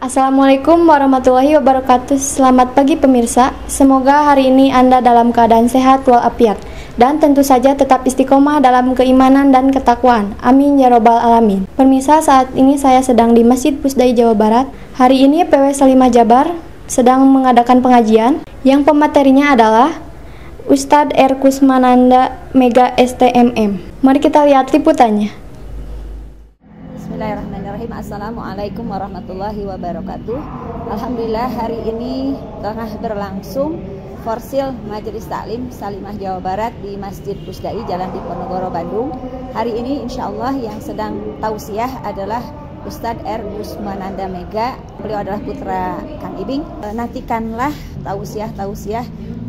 Assalamualaikum warahmatullahi wabarakatuh. Selamat pagi pemirsa. Semoga hari ini Anda dalam keadaan sehat walafiat dan tentu saja tetap istiqomah dalam keimanan dan ketakwaan. Amin ya robbal alamin. Pemirsa, saat ini saya sedang di Masjid Pusdai Jawa Barat. Hari ini PW Salimah Jabar sedang mengadakan pengajian yang pematerinya adalah Ustadz R. Kusmananda Mega STMM. Mari kita lihat liputannya. Bismillahirrahmanirrahim. Assalamualaikum warahmatullahi wabarakatuh. Alhamdulillah hari ini tengah berlangsung Forsil Majelis Taklim Salimah Jawa Barat di Masjid Pusdai Jalan Diponegoro Bandung. Hari ini insya Allah yang sedang tausiah adalah Ustadz R. Kusmananda Mega. Beliau adalah putra Kang Ibing. Nantikanlah tausiah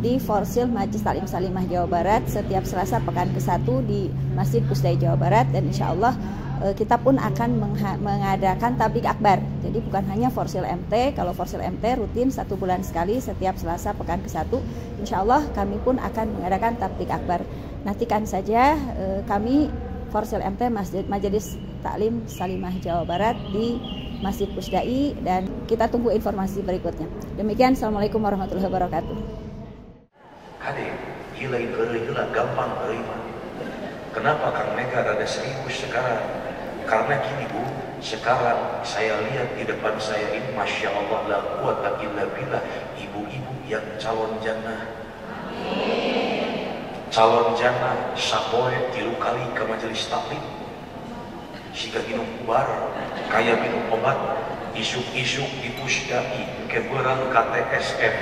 di Forsil Majelis Taklim Salimah Jawa Barat setiap Selasa pekan ke-1 di Masjid Pusdai Jawa Barat, dan insya Allah kita pun akan mengadakan tablik akbar. Jadi bukan hanya Forsil MT. Kalau Forsil MT rutin 1 bulan sekali setiap Selasa pekan ke-1. Insya Allah kami pun akan mengadakan tablik akbar. Nantikan saja kami Forsil MT Majelis Taklim Salimah Jawa Barat di Masjid Pusdai, dan kita tunggu informasi berikutnya. Demikian, Assalamualaikum warahmatullahi wabarakatuh. Kade, gila gampang terima. Kenapa Kang Mega ada serius sekarang? Karena gini Bu, sekarang saya lihat di depan saya ini, Masya Allah la quwata illa billah, ibu-ibu yang calon jannah. Calon jannah sapoe 3 kali ke majelis taklim. Siga minum ubar, kayak minum obat, isuk-isuk di Pusdai, ke berang KTSM,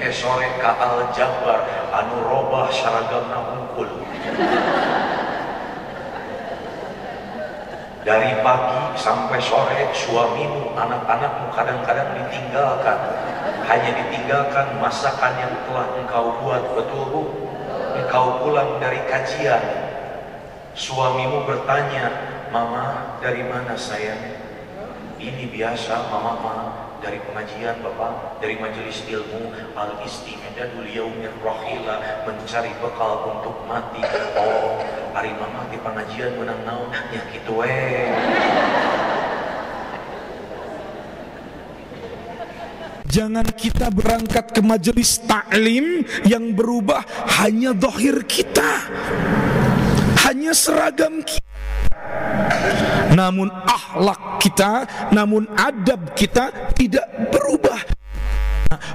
ke sore ka Al Jabar, anu robah saragamna hungkul. Dari pagi sampai sore suamimu, anak-anakmu kadang-kadang ditinggalkan. Hanya ditinggalkan masakan yang telah engkau buat, betul Bu? Engkau pulang dari kajian, suamimu bertanya, "Mama, dari mana sayang?" "Ini biasa Mama, dari pengajian Bapak, dari majelis ilmu al-istimedadul yaumir rohila, mencari bekal untuk mati." "Oh, hari Mama di pengajian menang naon?" "Ya gitu Jangan kita berangkat ke majelis taklim yang berubah hanya zahir kita, hanya seragam kita, namun akhlak kita, namun adab kita tidak berubah.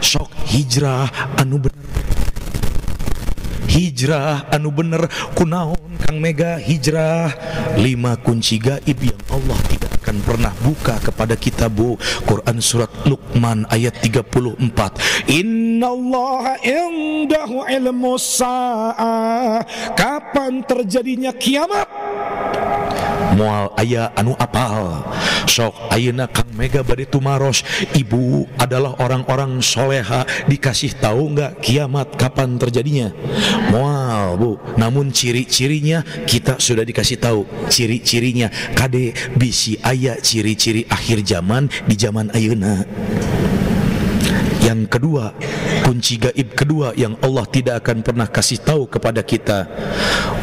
Sok hijrah anu bener, hijrah anu bener kunaon Kang Mega? Hijrah 5 kunci gaib yang Allah tidak akan pernah buka kepada kita Bu. Quran surat Luqman ayat 34. Innallaha indahu ilmu sa'ah. Kapan terjadinya kiamat? Moal aya anu apal. Sok ayeuna Kang Mega bade tumaros, ibu adalah orang-orang soleha, dikasih tahu nggak kiamat kapan terjadinya? Moal Bu, namun ciri-cirinya kita sudah dikasih tahu. Ciri-cirinya kade bisi aya ciri-ciri akhir zaman di zaman ayeuna. Yang kedua, kunci gaib kedua yang Allah tidak akan pernah kasih tahu kepada kita,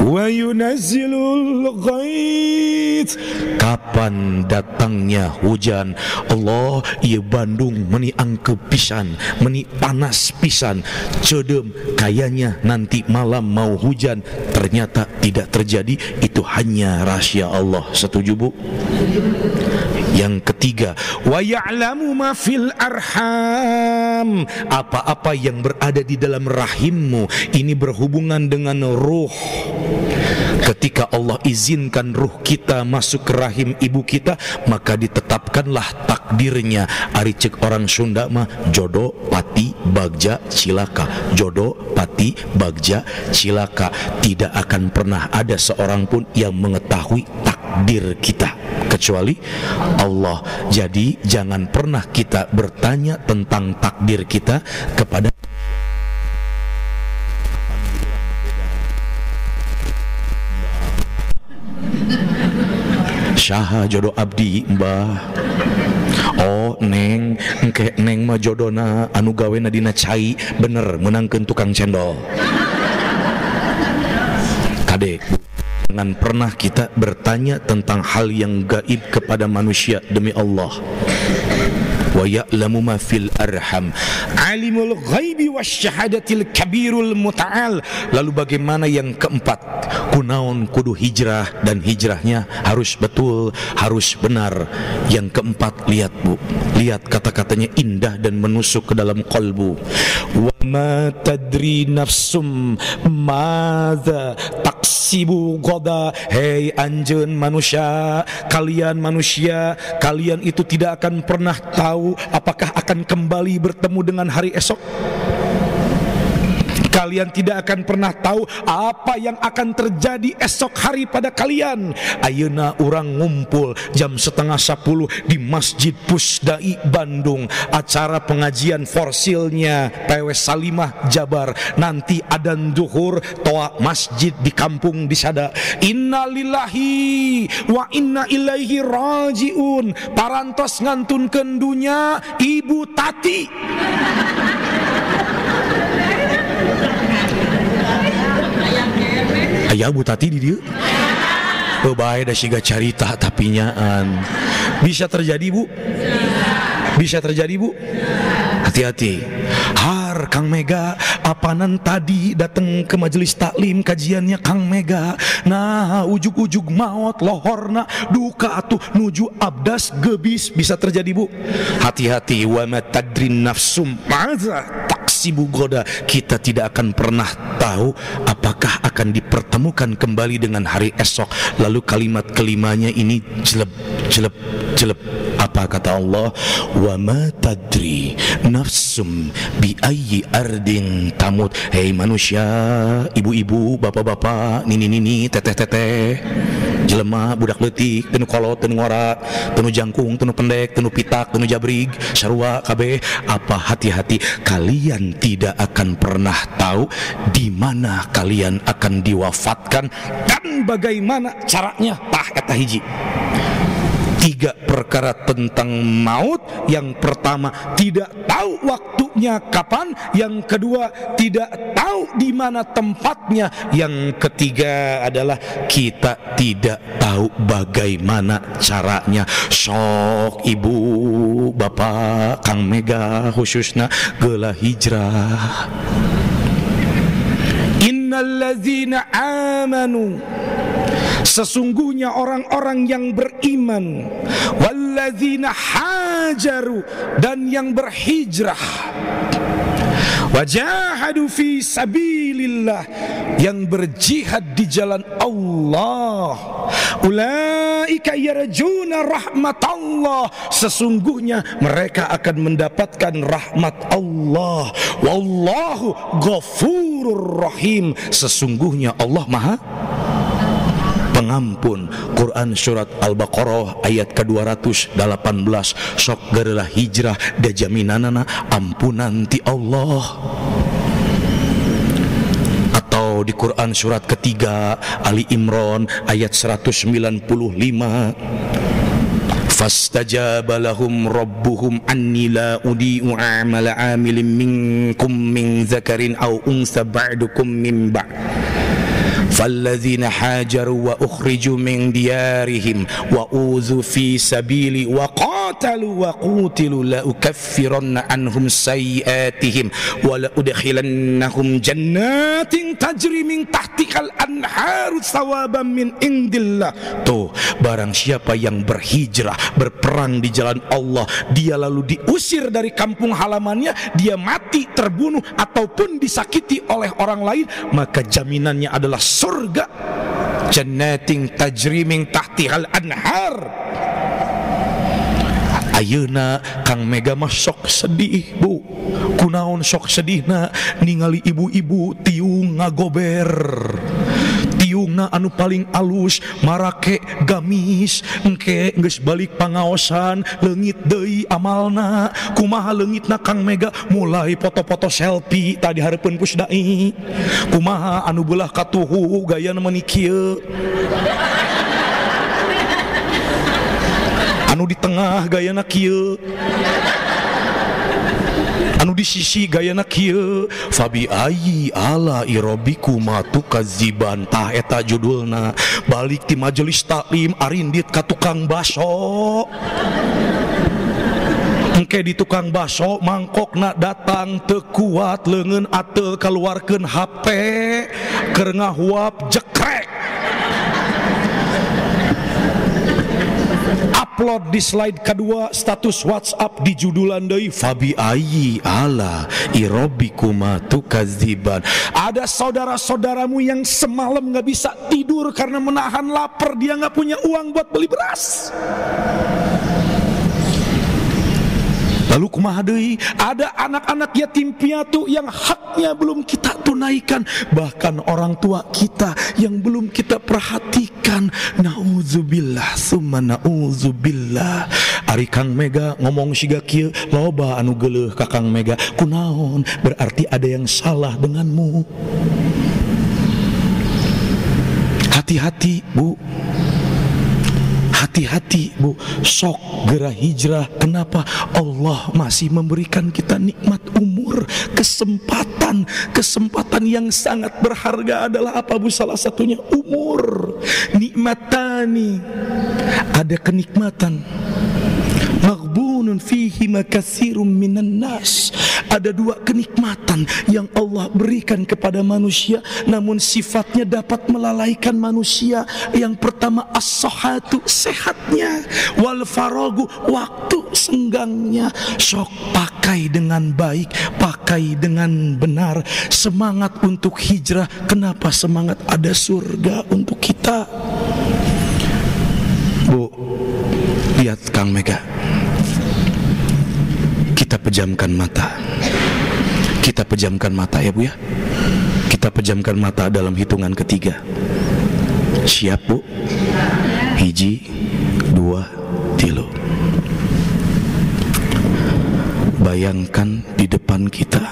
wa yunazzilul ghaits. Kapan datangnya hujan? Allah, ieu Bandung meni angkeu pisan, meni panas pisan, cedem kayaknya nanti malam mau hujan, ternyata tidak terjadi. Itu hanya rahasia Allah. Setuju Bu? Yang ketiga, wa ya'lamu ma fil arham. Apa-apa yang berada di dalam rahimmu, ini berhubungan dengan ruh. Ketika Allah izinkan ruh kita masuk ke rahim ibu kita, maka ditetapkanlah takdirnya. Ari cek orang Sunda mah, jodoh pati bagja cilaka. Jodoh pati bagja cilaka. Tidak akan pernah ada seorang pun yang mengetahui takdir kita kecuali Allah. Jadi jangan pernah kita bertanya tentang takdir kita kepada Syaha jodoh abdi Mbah. Oh neng, engke neng mah jodona anu gawena dina cai, bener menangkeun tukang cendol. Kadek, jangan pernah kita bertanya tentang hal yang gaib kepada manusia demi Allah. wa ya'lamu ma fil arham, alimul ghaibi wasyahadatil kabirul muta'al. Lalu bagaimana yang keempat? Kunaon kudu hijrah, dan hijrahnya harus betul, harus benar. Yang keempat, lihat Bu, lihat kata-katanya indah dan menusuk ke dalam kalbu. Wa ma tadri nafsum madza taksibu goda. Hei anjeun manusia, kalian manusia, kalian itu tidak akan pernah tahu apakah akan kembali bertemu dengan hari esok. Kalian tidak akan pernah tahu apa yang akan terjadi esok hari pada kalian. Ayeuna urang ngumpul jam 9:30 di Masjid Pusdai Bandung, acara pengajian forsilnya PW Salimah Jabar. Nanti adzan zuhur toa masjid di kampung di sada. Innalillahi wa inna ilaihi rajiun. Parantos ngantunkeun dunya Ibu Tati. Aya Bu Tati di dieu. Bae da siga carita tapi nyaan. Bisa terjadi Bu? Bisa terjadi Bu? Hati-hati. Har Kang Mega, apanan tadi datang ke majelis taklim kajiannya Kang Mega. Nah, ujug-ujug maot lohorna duka atuh nuju abdas gebis. Bisa terjadi Bu? Hati-hati. Wa ma tadrin nafsum maza taksibu goda. Kita tidak akan pernah tahu apakah akan dipertemukan kembali dengan hari esok. Lalu kalimat kelimanya ini jeleb jeleb jeleb. Apa kata Allah? Wa ma tadri nafsum bi ayyi ardin tamut. Hei manusia, ibu-ibu, bapak-bapak, nini-nini, teteh-teteh, jelema, budak leutik, teu kolot, teu ngora, teu jangkung, teu pendek, teu pitak, teu jabrig, sarua kabeh. Apa hati-hati, kalian tidak akan pernah tahu di mana kalian akan diwafatkan dan bagaimana caranya. Tah eta hiji. 3 perkara tentang maut. Yang pertama, tidak tahu waktunya kapan. Yang kedua, tidak tahu di mana tempatnya. Yang ketiga adalah kita tidak tahu bagaimana caranya. Sok ibu, bapak, Kang Mega khususnya geula hijrah. Innallazina amanu, sesungguhnya orang-orang yang beriman, walladzina hajaru, dan yang berhijrah, wajahadu fi sabilillah, yang berjihad di jalan Allah, ulaika yarjuna rahmatallah, sesungguhnya mereka akan mendapatkan rahmat Allah. Wallahu ghafurur rahim, sesungguhnya Allah Maha Pengampun. Quran surat Al-Baqarah ayat ke-218. Sok geureulah hijrah da jaminanana ampunan ti Allah. Atau di Quran surat ketiga Ali Imran ayat 195. Fastajaba lahum rabbuhum anni la udi'u a'mala 'amilin minkum min dzakarin aw unsa ba'dukum min ba'd. فالذين حاجروا وأخرجوا من ديارهم وأوذوا في سبيلي وقاتلوا وقتلوا لأكفرن عنهم سيئاتهم ولأدخلنهم جنات تجري من تحتها الأنهار ثوابا من عند الله. Tuh, barang siapa yang berhijrah, berperang di jalan Allah, dia lalu diusir dari kampung halamannya, dia mati, terbunuh, ataupun disakiti oleh orang lain, maka jaminannya adalah surga. Jannatin tajri min tahtihal anhar. Ayeuna Kang Mega mah sok sedih Bu. Kunaon sok sedihna ningali ibu-ibu tiung ngagober. Tiungna anu paling alus marake gamis, engke geus balik pangaosan, leungit deui amalna. Kumaha leungitna Kang Mega? Mulai foto-foto selfie tadi hareupeun Pusdai. Kumaha anu beulah katuhu gayana meni kieu, anu di tengah gayana kieu, anu di sisi gayana kieu. Fabi ayyi ala irobikuma tukadziban. Tah eta judulna. Balik ti majelis taklim arindit ka tukang baso, engke di tukang baso mangkokna datang teu kuat leungeun ateul kaluarkeun HP keur ngahuap jekrek, upload di slide kedua status WhatsApp di judulan deui fabi ayyi ala irobikuma tukadziban. Ada saudara-saudaramu yang semalam gak bisa tidur karena menahan lapar, dia gak punya uang buat beli beras. Lalu kumaha deui? Ada anak-anak yatim piatu yang haknya belum kita tunaikan, bahkan orang tua kita yang belum kita perhatikan. Nauzubillah summa nauzubillah. Ari Kang Mega ngomong siga kieu, loba anu geuleuh ka Kang Mega. Kunaon? Berarti ada yang salah denganmu. Hati-hati, Bu. Hati-hati, Bu, sok gerah hijrah. Kenapa? Allah masih memberikan kita nikmat umur, kesempatan yang sangat berharga adalah apa, Bu? Salah satunya umur. Nikmatani, ada kenikmatan. Maghbunun fihi makatsirum minan nas. Ada dua kenikmatan yang Allah berikan kepada manusia, namun sifatnya dapat melalaikan manusia. Yang pertama as-sahhatu, sehatnya, wal faragu, waktu senggangnya. Sok pakai dengan baik, pakai dengan benar. Semangat untuk hijrah. Kenapa semangat? Ada surga untuk kita. Bu, lihat Kang Mega. Kita pejamkan mata. Kita pejamkan mata ya, Bu ya. Kita pejamkan mata dalam hitungan ketiga. Siap, Bu? 1, 2, 3. Bayangkan di depan kita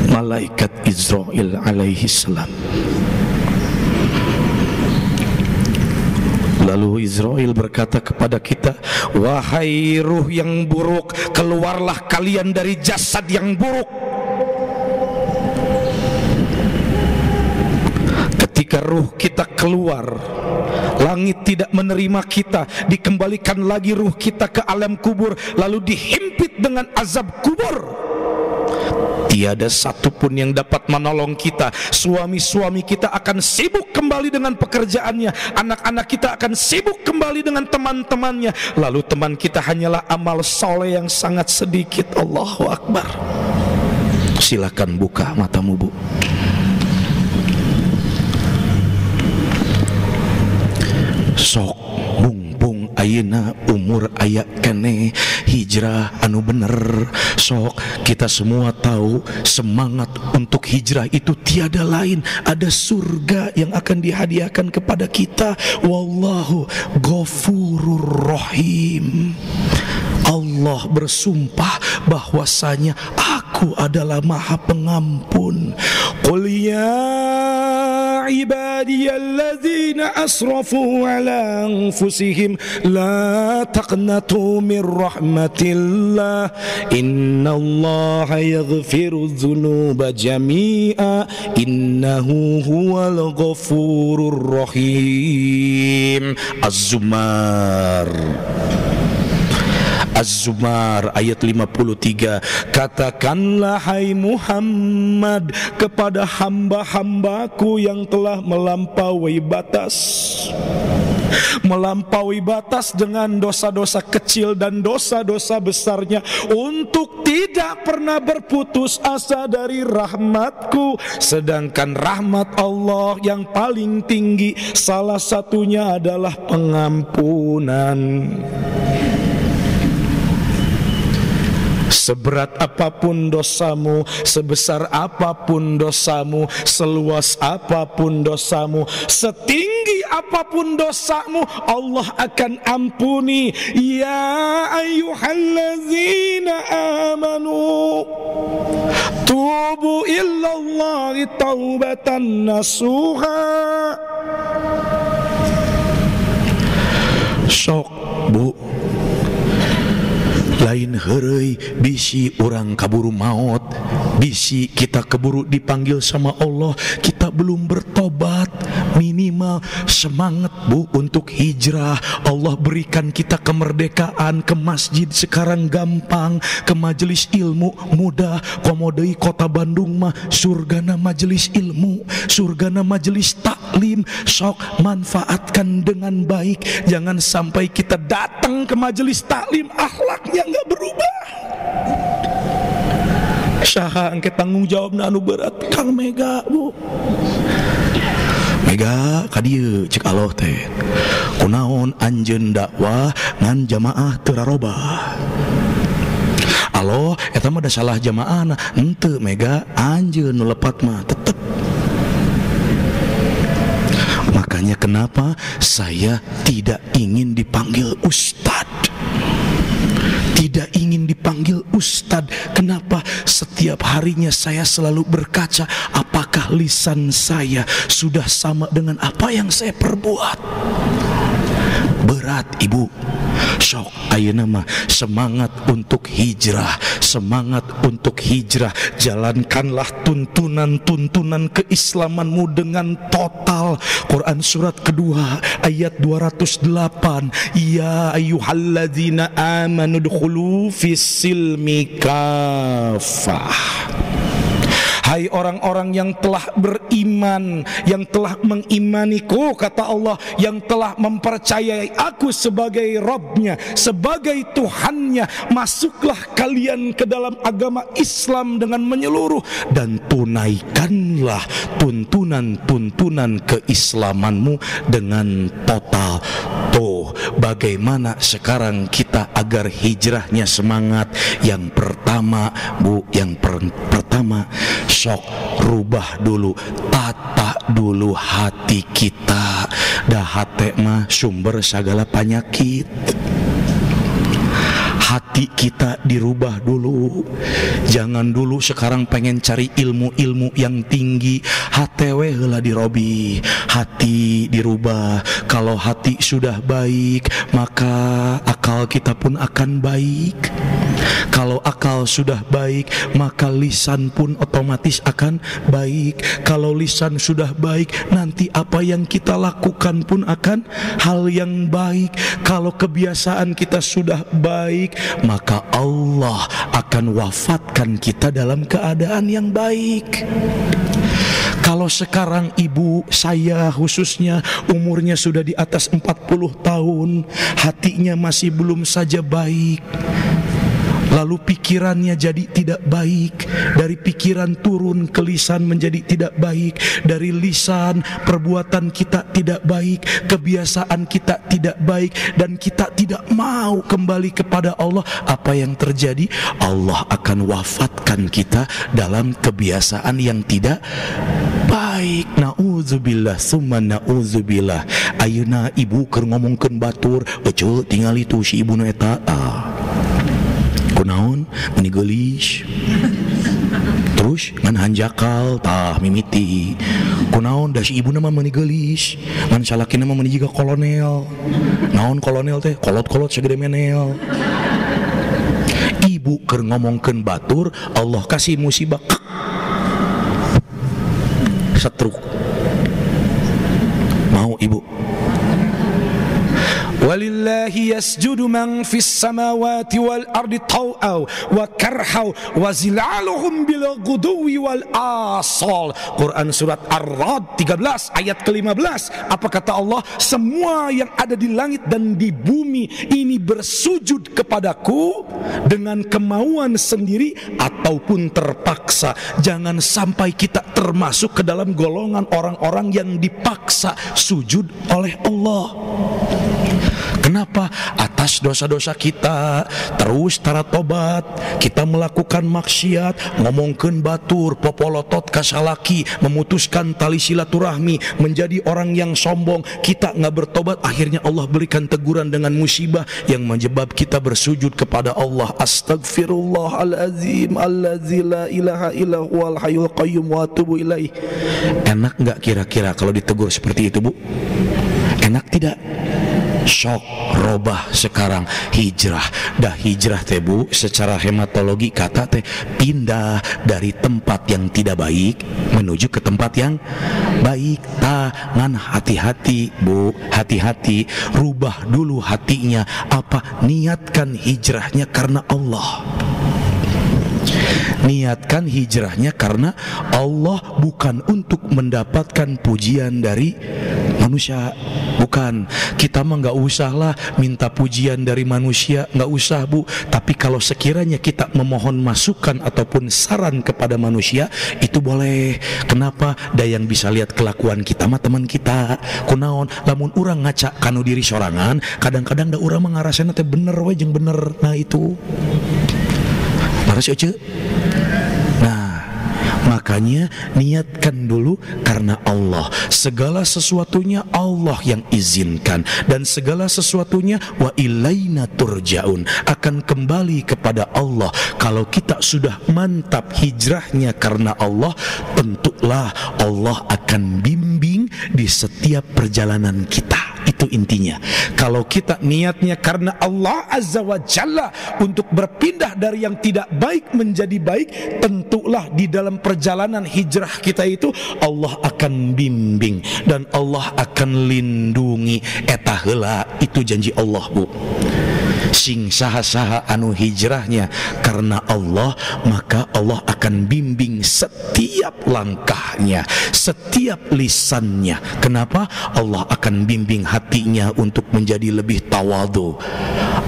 malaikat Israil alaihi salam. Lalu Israil berkata kepada kita, wahai ruh yang buruk, keluarlah kalian dari jasad yang buruk. Ketika ruh kita keluar, langit tidak menerima kita, dikembalikan lagi ruh kita ke alam kubur, lalu dihimpit dengan azab kubur. Tiada satupun yang dapat menolong kita. Suami-suami kita akan sibuk kembali dengan pekerjaannya, anak-anak kita akan sibuk kembali dengan teman-temannya. Lalu teman kita hanyalah amal soleh yang sangat sedikit. Allahu Akbar. Silakan buka matamu, Bu. Sok bung ayeuna umur aya kene, hijrah anu bener. Sok kita semua tahu semangat untuk hijrah itu tiada lain, ada surga yang akan dihadiahkan kepada kita. Wallahu ghafurur rahim. Allah bersumpah bahwasanya aku adalah Maha Pengampun. Qul ya ibadiyalladzina asrafu ala anfusihim la taqnatu min rahmatillah innallaha yaghfiru dzunuba jami'a innahu huwal ghafurur rahim. Az-Zumar ayat 53. Katakanlah hai Muhammad kepada hamba-hambaku yang telah melampaui batas dengan dosa-dosa kecil dan dosa-dosa besarnya, untuk tidak pernah berputus asa dari rahmatku. Sedangkan rahmat Allah yang paling tinggi salah satunya adalah pengampunan. Seberat apapun dosamu, sebesar apapun dosamu, seluas apapun dosamu, setinggi apapun dosamu, Allah akan ampuni. Ya ayyuhallazina amanu tubu illallahi taubatan nasuha. Sok, Bu, lain heureuy bisi orang kaburu maut, bisi kita keburu dipanggil sama Allah, kita belum bertobat, minimal semangat Bu untuk hijrah. Allah berikan kita kemerdekaan, ke masjid sekarang gampang, ke majelis ilmu mudah. Komodei kota Bandung mah surgana majelis ilmu, surgana majelis taklim. Sok manfaatkan dengan baik. Jangan sampai kita datang ke majelis taklim akhlaknya nggak berubah. Saha engke tanggung jawabna anu berat Kang Mega Bu. Mega kadieu cek Allah teh kunaon anjeun dakwah ngan jamaah teu rarobah. Allah eta mah da salah jamaahna. Henteu Mega, anjeun nu lepat mah tetep. Makanya kenapa saya tidak ingin dipanggil ustad, tidak ingin dipanggil ustad. Kenapa? Setiap harinya saya selalu berkaca, apakah lisan saya sudah sama dengan apa yang saya perbuat. Berat Ibu. Sok ayeuna mah semangat untuk hijrah, semangat untuk hijrah. Jalankanlah tuntunan-tuntunan keislamanmu dengan total. Quran surat kedua ayat 208, ya ayyuhalladzina amanu dkhulu fis-silmi kafah. Hai orang-orang yang telah beriman, yang telah mengimaniku, kata Allah, yang telah mempercayai aku sebagai Rabbnya, sebagai Tuhannya, masuklah kalian ke dalam agama Islam dengan menyeluruh dan tunaikanlah tuntunan-tuntunan keislamanmu dengan total. Tuh, bagaimana sekarang kita agar hijrahnya semangat. Yang pertama Bu, yang pertama sok rubah dulu, tata dulu hati kita. Dah hati mah sumber segala penyakit. Hati kita dirubah dulu. Jangan dulu sekarang pengen cari ilmu-ilmu yang tinggi. Hati we heula dirobi, hati dirubah. Kalau hati sudah baik, maka akal kita pun akan baik. Kalau akal sudah baik, maka lisan pun otomatis akan baik. Kalau lisan sudah baik, nanti apa yang kita lakukan pun akan hal yang baik. Kalau kebiasaan kita sudah baik, maka Allah akan wafatkan kita dalam keadaan yang baik. Kalau sekarang ibu saya khususnya umurnya sudah di atas 40 tahun, hatinya masih belum saja baik, lalu pikirannya jadi tidak baik, dari pikiran turun ke lisan menjadi tidak baik, dari lisan perbuatan kita tidak baik, kebiasaan kita tidak baik, dan kita tidak mau kembali kepada Allah. Apa yang terjadi? Allah akan wafatkan kita dalam kebiasaan yang tidak baik. Na'udzubillah summa na'udzubillah. Ayeuna ibu keur ngomongkeun batur, eceu tingali tu si ibu nu eta kunaon menigelis terus ngan hanjakal tah mimiti kunaon da si ibu nama menigelis ngan salakina mah meuni jiga kolonel. Naon kolonel teh? Kolot-kolot sagede menel. Ibu keur ngomongkeun batur, Allah kasih musibah setruk. Mau ibu? Walillahi yasjudu man fis samawati wal ardi taw'aw wa karhaw wa zilaluhum bil ghuduwi wal asal. Quran surat Ar-Ra'd 13 ayat ke-15. Apa kata Allah? Semua yang ada di langit dan di bumi ini bersujud kepadaku dengan kemauan sendiri ataupun terpaksa. Jangan sampai kita termasuk ke dalam golongan orang-orang yang dipaksa sujud oleh Allah. Kenapa? Atas dosa-dosa kita terus tara tobat, kita melakukan maksiat, ngomongkeun batur, popolotot kasalaki, memutuskan tali silaturahmi, menjadi orang yang sombong, kita nggak bertobat, akhirnya Allah berikan teguran dengan musibah yang menyebab kita bersujud kepada Allah. Astagfirullahalazim allazi la ilaha illa huwal hayyul qayyum wa atubu ilaih. Enak nggak kira-kira kalau ditegur seperti itu, Bu? Enak tidak? Sok robah sekarang hijrah. Dah hijrah teh Bu, secara hematologi kata teh pindah dari tempat yang tidak baik menuju ke tempat yang baik. Tangan hati-hati Bu, hati-hati. Rubah dulu hatinya. Apa? Niatkan hijrahnya karena Allah. Niatkan hijrahnya karena Allah, bukan untuk mendapatkan pujian dari manusia. Bukan. Kita mah nggak usah lah minta pujian dari manusia, nggak usah Bu. Tapi kalau sekiranya kita memohon masukan ataupun saran kepada manusia, itu boleh. Kenapa? Dayang bisa lihat kelakuan kita mah teman kita. Kunaon lamun urang ngaca kanu diri sorangan, kadang-kadang da urang mah ngarasana teh bener we jeung bener. Nah itu harus aja. Nah, makanya niatkan dulu karena Allah. Segala sesuatunya Allah yang izinkan, dan segala sesuatunya wa ilaina turja'un, akan kembali kepada Allah. Kalau kita sudah mantap hijrahnya karena Allah, tentulah Allah akan bimbing di setiap perjalanan kita. Itu intinya. Kalau kita niatnya karena Allah Azza wa Jalla untuk berpindah dari yang tidak baik menjadi baik, tentulah di dalam perjalanan hijrah kita itu Allah akan bimbing dan Allah akan lindungi. Eta heula itu janji Allah Bu. Sing saha-saha anu hijrahnya karena Allah, maka Allah akan bimbing setiap langkahnya, setiap lisannya. Kenapa? Allah akan bimbing hatinya untuk menjadi lebih tawadhu.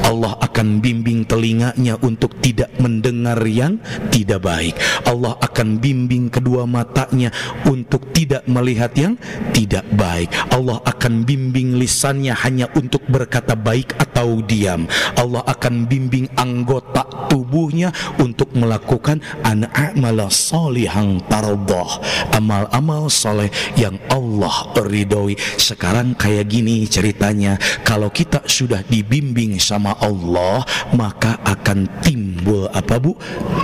Allah akan bimbing telinganya untuk tidak mendengar yang tidak baik. Allah akan bimbing kedua matanya untuk tidak melihat yang tidak baik. Allah akan bimbing lisannya hanya untuk berkata baik atau diam. Allah akan bimbing anggota tubuhnya untuk melakukan a'mala sholihan tardah, amal-amal soleh yang Allah ridhoi. Sekarang kayak gini ceritanya, kalau kita sudah dibimbing sama Allah, maka akan timbul apa Bu?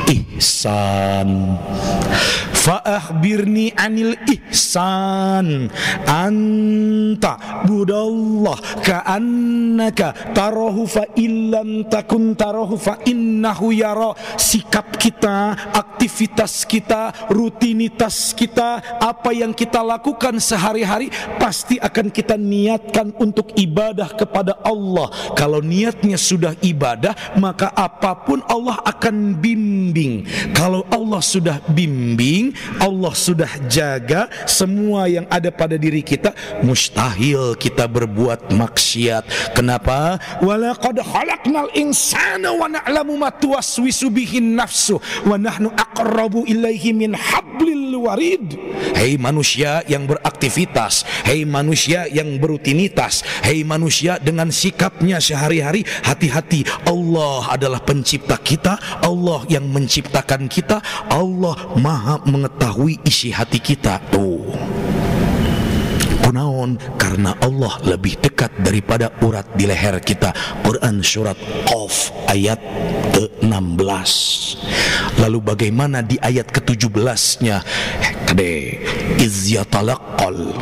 Ihsan. Fa'akhbirni anil ihsan anta budallah ka'annaka tarahu fa illam takun tarahu fa innahu yara. Sikap kita, aktivitas kita, rutinitas kita, apa yang kita lakukan sehari-hari pasti akan kita niatkan untuk ibadah kepada Allah. Kalau niatnya sudah ibadah, maka apapun Allah akan bimbing. Kalau Allah sudah bimbing, Allah sudah jaga semua yang ada pada diri kita, mustahil kita berbuat maksiat. Kenapa? Walaqad khalaqnal insana wa na'lamu ma tuwaswisu bihin nafsu wa nahnu aqrabu ilaihi min hablil warid. Hei manusia yang beraktivitas, hei manusia yang berutinitas, hei manusia dengan sikapnya sehari-hari, hati-hati. Allah adalah pencipta kita, Allah yang menciptakan kita, Allah maha mengetahui isi hati kita. Tuh kunaon? Karena Allah lebih dekat daripada urat di leher kita. Quran surat Qaf ayat ke-16. Lalu bagaimana di ayat ke-17-nya? Kade iz yatalaqal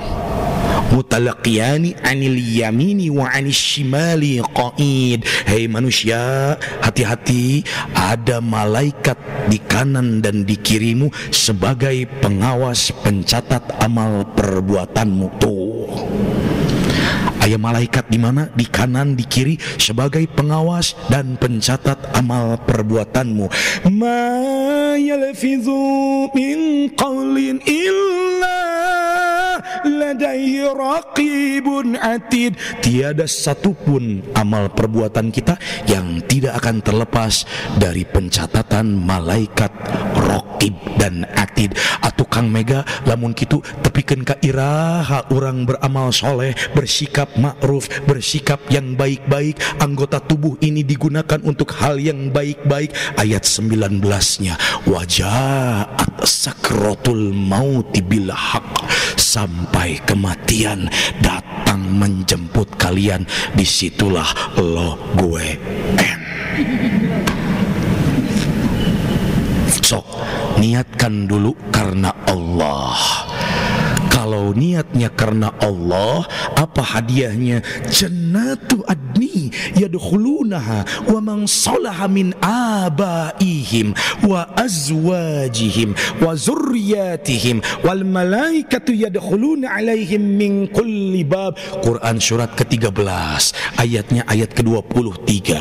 mutalaqiyani anil yamini wa anis shimali qa'id. Hei manusia, hati-hati, ada malaikat di kanan dan di kirimu sebagai pengawas pencatat amal perbuatanmu. Tuh, ayat malaikat di mana? Di kanan, di kiri sebagai pengawas dan pencatat amal perbuatanmu. Ma yalfizu min qawlin illa ladaihi raqibun atid. Tiada satupun amal perbuatan kita yang tidak akan terlepas dari pencatatan malaikat raqib dan atid. Atuh Kang Mega, lamun kitu tepikeun ka iraha urang beramal soleh, bersikap ma'ruf, bersikap yang baik-baik. Anggota tubuh ini digunakan untuk hal yang baik-baik. Ayat 19-nya, waja'at sakratul mauti bil haqq, sampai kematian datang menjemput kalian, disitulah lo gue en. Sok niatkan dulu karena Allah. Kalau niatnya karena Allah, apa hadiahnya? Jannatu adni yadkhulunaha wa man salaha min abaihim wa azwajihim wa zurriyatihim wal malaikatu yadkhuluna alaihim min kulli bab. Quran surat ke-13 ayatnya ayat ke-23.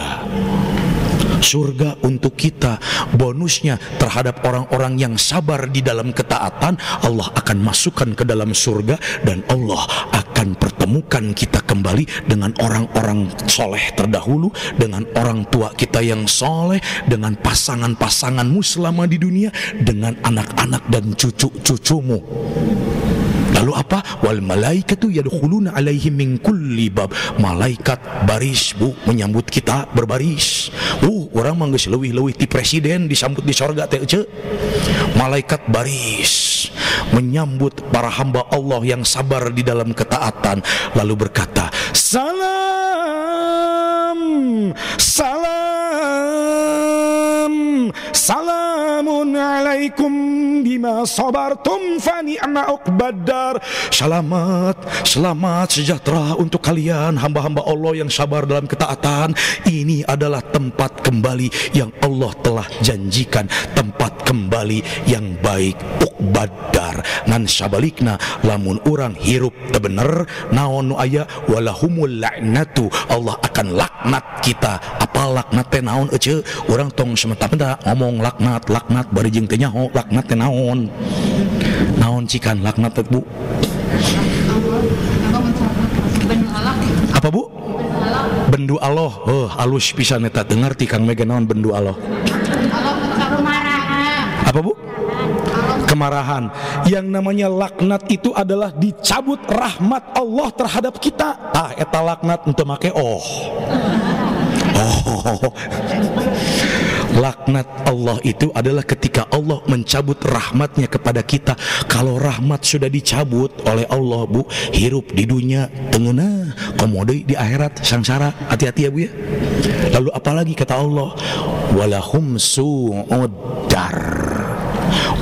Surga untuk kita, bonusnya terhadap orang-orang yang sabar di dalam ketaatan, Allah akan masukkan ke dalam surga dan Allah akan pertemukan kita kembali dengan orang-orang soleh terdahulu, dengan orang tua kita yang soleh, dengan pasangan-pasanganmu selama di dunia, dengan anak-anak dan cucu-cucumu. Lalu apa? Wal malaikatu yadkhuluna alaihim min kulli bab. Malaikat baris bu menyambut kita berbaris. Orang mah geus leuwih-leuwih ti presiden disambut di sorga teh ece. Malaikat baris menyambut para hamba Allah yang sabar di dalam ketaatan, lalu berkata, salam, salam, salamun alaikum bima sabartum fa ni'ma uqbadar. Selamat, selamat sejahtera untuk kalian hamba-hamba Allah yang sabar dalam ketaatan. Ini adalah tempat kembali yang Allah telah janjikan, tempat kembali yang baik. Uqbadar ngan sabalikna lamun urang hirup teu bener naon nu aya walahumul la'natu, Allah akan laknat kita. Apa laknat teh naon ece? Urang tong sementara ngomong laknat bari jeung teh nyaho laknat teh naon cikan laknat teh bu? Apa bu? Bendu Allah. Halus pisan eta teu ngarti Kang Mega naon bendu Allah. Apa bu? Kemarahan. Yang namanya laknat itu adalah dicabut rahmat Allah terhadap kita. Eta laknat untuk make laknat Allah itu adalah ketika Allah mencabut rahmatnya kepada kita. Kalau rahmat sudah dicabut oleh Allah bu, hirup di dunia tengenah, komode di akhirat sangsara. Hati-hati ya bu ya. Lalu apalagi kata Allah, walahum su'uddar,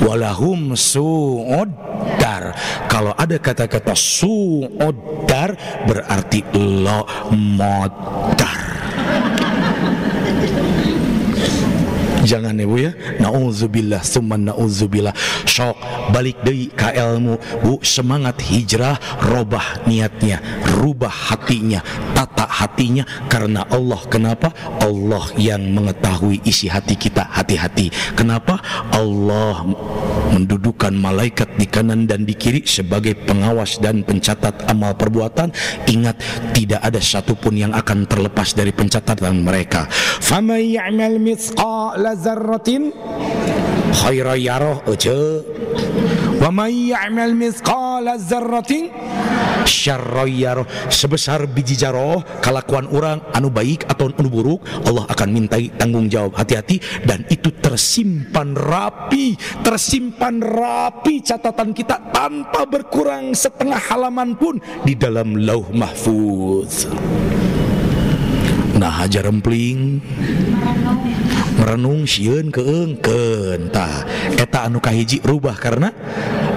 walahum su'uddar. Kalau ada kata-kata su'uddar berarti lo modar. Jangan ya bu ya. Na'udzubillah summa na'udzubillah. Sok balik deui ka ilmu bu. Semangat hijrah, robah niatnya, rubah hatinya, tata hatinya karena Allah. Kenapa? Allah yang mengetahui isi hati kita. Hati-hati. Kenapa? Allah mendudukan malaikat di kanan dan di kiri sebagai pengawas dan pencatat amal perbuatan. Ingat, tidak ada satupun yang akan terlepas dari pencatatan mereka. Faman ya'mal mithqala zarratin khairan yarah ece, wa may ya'mal mithqala zarratin syarran yarah. Sebesar biji jaroh kalakuan orang anu baik atau anu buruk, Allah akan mintai tanggung jawab. Hati-hati. Dan itu tersimpan rapi catatan kita tanpa berkurang setengah halaman pun di dalam lauh mahfuz. Nah aja rempling merenung sieun keungkeun tah eta anu kahiji rubah karena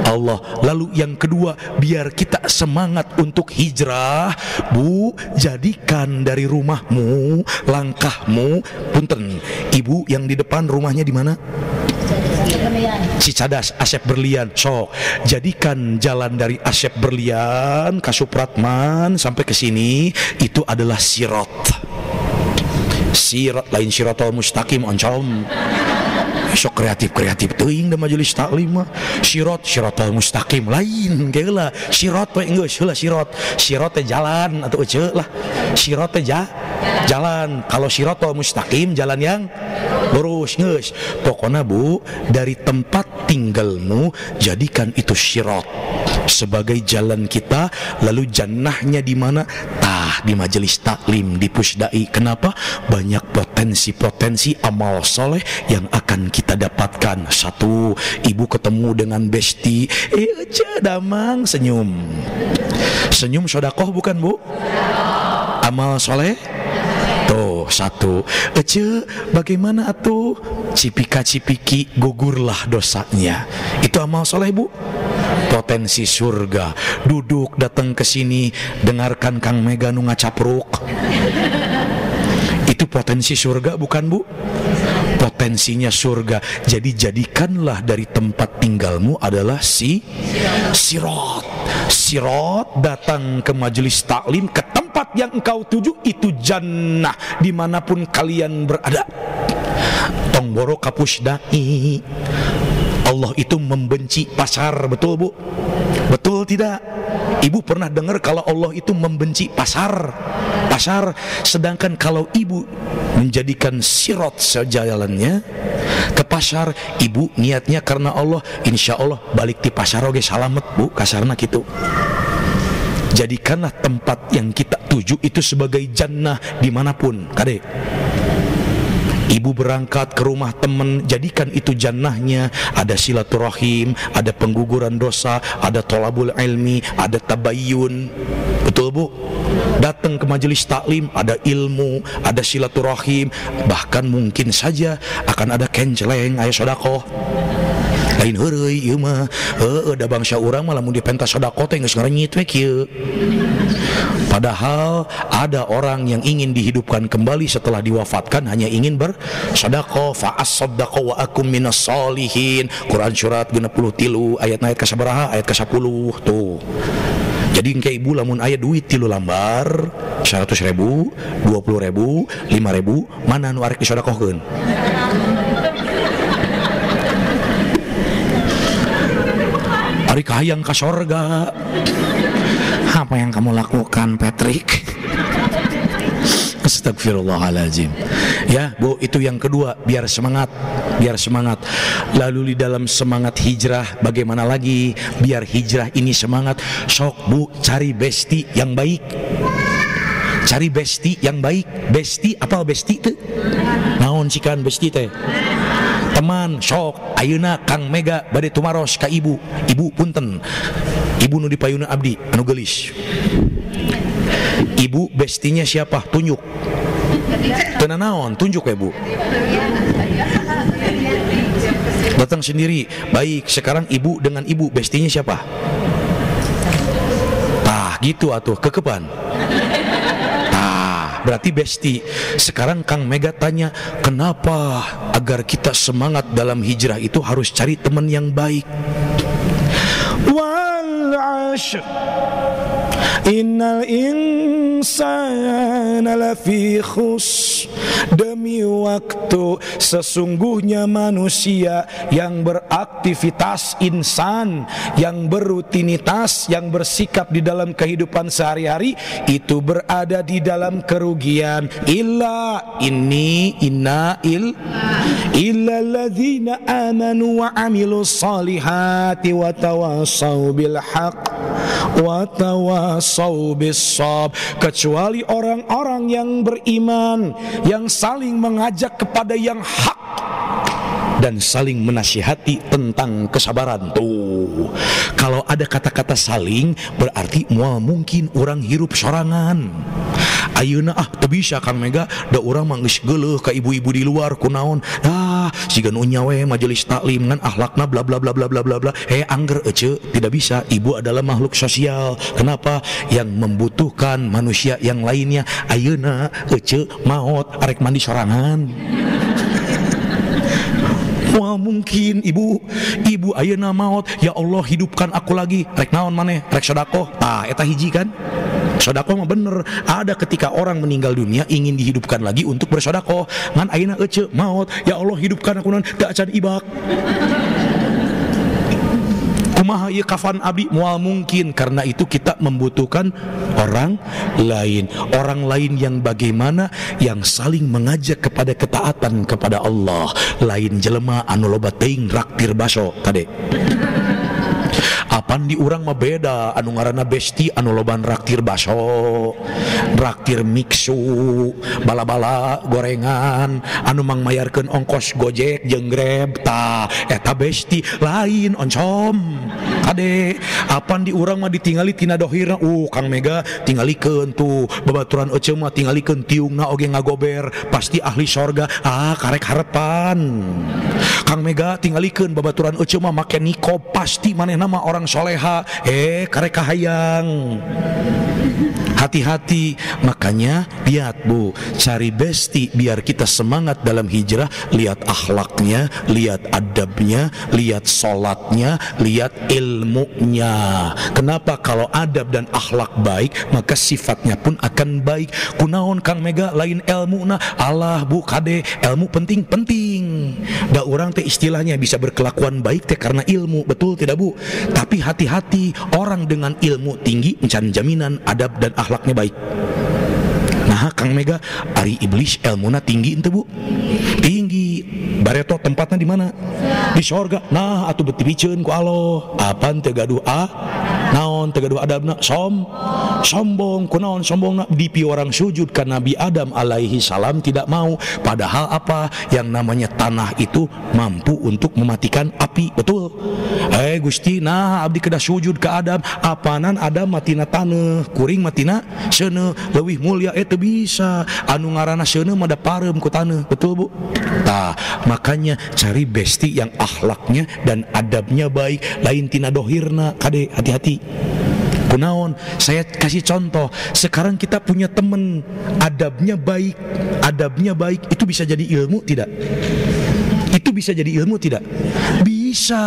Allah. Lalu yang kedua, biar kita semangat untuk hijrah bu, jadikan dari rumahmu, langkahmu, punten ibu yang di depan rumahnya di mana? Cicadas, Asep Berlian. So, jadikan jalan dari Asep Berlian ke Supratman sampai ke sini itu adalah sirat. Sirat lain siratal mustaqim oncom. Sok kreatif teuing da majelis taklim mah. Siratal mustaqim lain geula. Sirat we geus heula sirat teh jalan atuh ece lah. Sirat teh jalan. Kalau siratal mustaqim jalan yang lurus geus. Pokona bu, dari tempat tinggalmu jadikan itu sirat sebagai jalan kita. Lalu jannahnya di mana? Di majelis taklim di Pusdai. Kenapa? Banyak potensi amal soleh yang akan kita dapatkan. Satu, ibu ketemu dengan besti, damang senyum sodakoh bukan bu? Amal soleh tuh satu. Bagaimana atuh? Cipika-cipiki gugurlah dosanya. Itu amal soleh bu. Potensi surga. Duduk datang ke sini dengarkan Kang Mega nu ngacapruk. Itu potensi surga bukan Bu? Potensinya surga. Jadi jadikanlah dari tempat tinggalmu adalah sirot. Sirot datang ke majelis taklim, ke tempat yang engkau tuju itu jannah dimanapun kalian berada. Tongboro kapus dai. Allah itu membenci pasar, betul Bu? Betul tidak? Ibu pernah dengar kalau Allah itu membenci pasar? Sedangkan kalau ibu menjadikan sirot sejalannya ke pasar, ibu niatnya karena Allah, insya Allah balik di pasar oge salamet Bu, kasarna gitu. Jadikanlah tempat yang kita tuju itu sebagai jannah dimanapun, kade. Ibu berangkat ke rumah teman, jadikan itu jannahnya. Ada silaturahim, ada pengguguran dosa, ada tolabul ilmi, ada tabayyun. Betul Bu? Datang ke majelis taklim, ada ilmu, ada silaturahim. Bahkan mungkin saja akan ada kenceleng, aya sedekah. Lain heureuy ieu mah, da bangsa urang mah lamun dipentas sedekah teh geus ngarenyit we kieu. Padahal ada orang yang ingin dihidupkan kembali setelah diwafatkan hanya ingin bersedekah. Fa as-saddaqa wa akum minas solihin. Quran surat 63 ayat kasabaraha? Ayat ke-10 tuh. Jadi engke ibu lamun aya duit 3 lembar 100.000, 20.000, 5.000, mana nu arek disedekahkeun? Ari kahayang ka sorga. Apa yang kamu lakukan, Patrick? Astagfirullahaladzim. Ya Bu, itu yang kedua, biar semangat. Lalu di dalam semangat hijrah, bagaimana lagi biar hijrah ini semangat? Sok Bu, cari besti yang baik. Besti apa besti teh? Naon cikan besti teh? Teman, sok ayeuna Kang Mega bade tumaros ka ibu. Ibu punten, ibu nu dipayuna abdi anu geulis. Ibu bestinya siapa? Tunjuk. Teu naon, tunjuk ya Bu. Datang sendiri. Baik, sekarang ibu dengan ibu bestinya siapa? Tah gitu atuh, kekepan. Berarti besti. Sekarang Kang Mega tanya, kenapa agar kita semangat dalam hijrah itu harus cari teman yang baik? Wal 'ashr innal insana lafi khusr. Demi waktu, sesungguhnya manusia yang beraktivitas, insan yang berrutinitas, yang bersikap di dalam kehidupan sehari-hari itu berada di dalam kerugian. Illa alladzina amanu wa amilus solihati wa tawassaw bil haqq wa tawassaw bis sabr. Kecuali orang-orang yang beriman, yang saling mengajak kepada yang hak dan saling menasihati tentang kesabaran. Tuh, kalau ada kata-kata saling, berarti moal mungkin orang hirup sorangan. Ayeuna teu bisa Kang Mega, da urang mah geus geuleuh ka ibu-ibu di luar kunaon. Siga nu nya we majelis taklim ngan akhlakna bla bla bla bla bla bla bla. Angger ece, tidak bisa. Ibu adalah makhluk sosial. Kenapa? Yang membutuhkan manusia yang lainnya. Ayeuna ece maot arek mandi sorangan. Wah, mungkin ibu ayeuna maot, ya Allah hidupkan aku lagi. Rek naon maneh? Rek sedekah. Eta hiji kan? Sedekah mah bener. Ada ketika orang meninggal dunia ingin dihidupkan lagi untuk bersedekah. Ngan ayeuna ece maot, ya Allah hidupkan aku naon? Da acan ibak. Kumaha ieu kafan abdi? Moal mungkin. Karena itu kita membutuhkan orang lain yang bagaimana, yang saling mengajak kepada ketaatan kepada Allah. Lain jelema anu loba teuing raktir baso kade. Apan di urang mah beda, anu ngaranna besti anu loban raktir baso, raktir miksu, bala-bala gorengan, anu mangmayarkeun ongkos Gojek jeung Grab. Eta besti. Lain oncom kade. Apan di urang mah ditingali tina dohirna. Kang Mega tingalikeun tuh babaturan ece mah tingalikeun tiungna oge ngagober, pasti ahli sorga. Karek harepan. Kang Mega tingalikeun babaturan ece mah make nikob, pasti manehna nama orang soleha, karek kahayang. Hati-hati. Makanya lihat Bu, cari besti biar kita semangat dalam hijrah. Lihat akhlaknya, lihat adabnya, lihat sholatnya, lihat ilmunya. Kenapa? Kalau adab dan akhlak baik, maka sifatnya pun akan baik. Kunaon Kang Mega lain ilmu na? Allah Bu kade, ilmu penting. Da orang teh istilahnya bisa berkelakuan baik teh karena ilmu, betul tidak Bu? Tapi hati-hati, orang dengan ilmu tinggi encan jaminan adab dan akhlaknya baik. Nah Kang Mega, ari iblis ilmuna tinggi ente Bu? Tinggi. Bareto tempatnya di mana? Di sorga. Nah atuh beti biceun ku Allah. Apaan teu gaduh naon teu gaduh adabna? Sombong. Kunaon sombongna? Dipi orang sujud ka Nabi Adam alaihi salam tidak mau. Padahal apa? Yang namanya tanah itu mampu untuk mematikan api, betul? Gusti, nah abdi kedah sujud ka Adam. Apanan Adam matina taneuh, kuring matina seuneu, leuwih mulia teu bisa. Anu ngaranna seuneu mah da pareum ku taneuh, betul Bu? Tah, makanya cari besti yang akhlaknya dan adabnya baik, lain tina dohirna. Kade, hati-hati. Kunaon? Saya kasih contoh. Sekarang kita punya temen adabnya baik, itu bisa jadi ilmu tidak? Itu bisa jadi ilmu tidak? Bisa.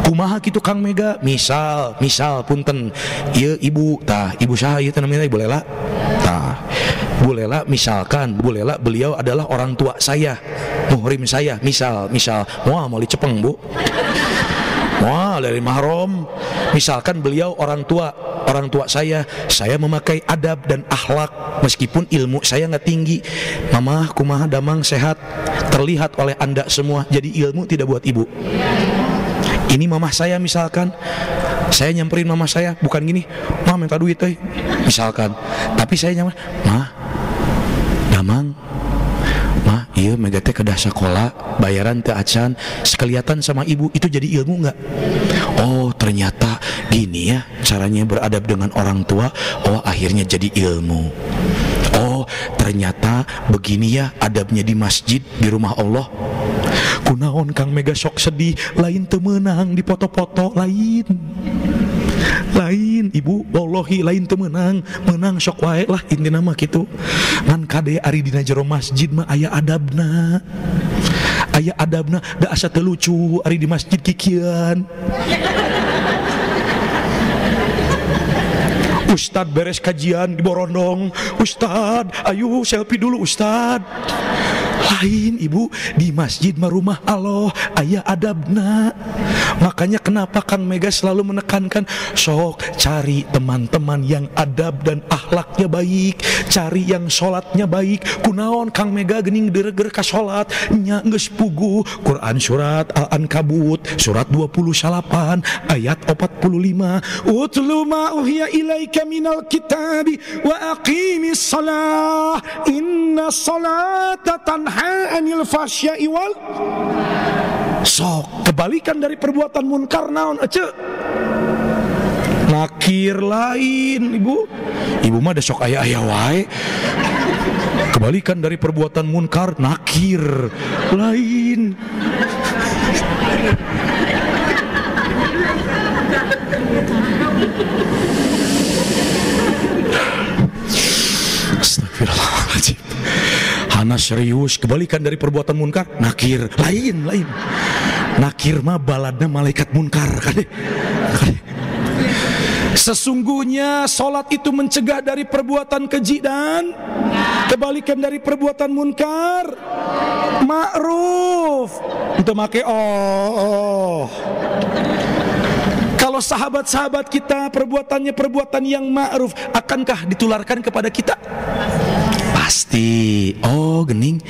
Kumaha kitu Kang Mega? Misal punten, ieu ibu, ibu saha ieu teh namanya Ibu Lela? Bu Lela, misalkan Bu Lela beliau adalah orang tua saya, muhrim saya, misal mau dicepeng Bu, wah dari mahram. Misalkan beliau orang tua saya memakai adab dan akhlak meskipun ilmu saya nggak tinggi. Mama kumaha damang sehat, terlihat oleh Anda semua jadi ilmu tidak buat ibu. Ini mamah saya misalkan, saya nyamperin mamah saya bukan gini, "Ma minta duit teh," misalkan, tapi saya nyamperin, "Ma, damang, Ma, iya Mega teh kedah sekolah, bayaran teh acan, sekeliatan sama ibu," itu jadi ilmu nggak? Oh ternyata gini ya caranya beradab dengan orang tua. Oh akhirnya jadi ilmu. Oh ternyata begini ya adabnya di masjid, di rumah Allah. Kunaon Kang Mega sok sedih, lain temenang di foto-foto, lain ibu, wallahi lain temenang, menang sok wae lah intina mah kitu. Ngan kade ari dina jero masjid mah aya adabna, da asa teu lucu ari di masjid kikian. Ustad beres kajian di Borondong, Ustad ayo selfie dulu Ustad. Lain ibu, di masjid mah rumah Allah, aya adabna. Makanya kenapa Kang Mega selalu menekankan sok cari teman-teman yang adab dan akhlaknya baik, cari yang sholatnya baik. Kunaon Kang Mega gening dereger ka sholat nya geus puguh. Quran surat Al-Ankabut surat 28 ayat 45, utlu ma uhiya ilaika minal kitabi wa aqimis shalah inna sholata tanha anil fasya'i wal. Sok kebalikan dari perbuatan munkar naon ece? Nakir lain ibu mah da sok aya wae. Kebalikan dari perbuatan munkar nakir lain. Astagfirullahaladzim. Hana serius, kebalikan dari perbuatan munkar nakir lain. Nakir mah baladna malaikat munkar kade. Sesungguhnya sholat itu mencegah dari perbuatan keji dan kebalikan dari perbuatan munkar ma'ruf. Untuk make Kalau sahabat-sahabat kita perbuatannya perbuatan yang ma'ruf, akankah ditularkan kepada kita? Pasti. Oh gening,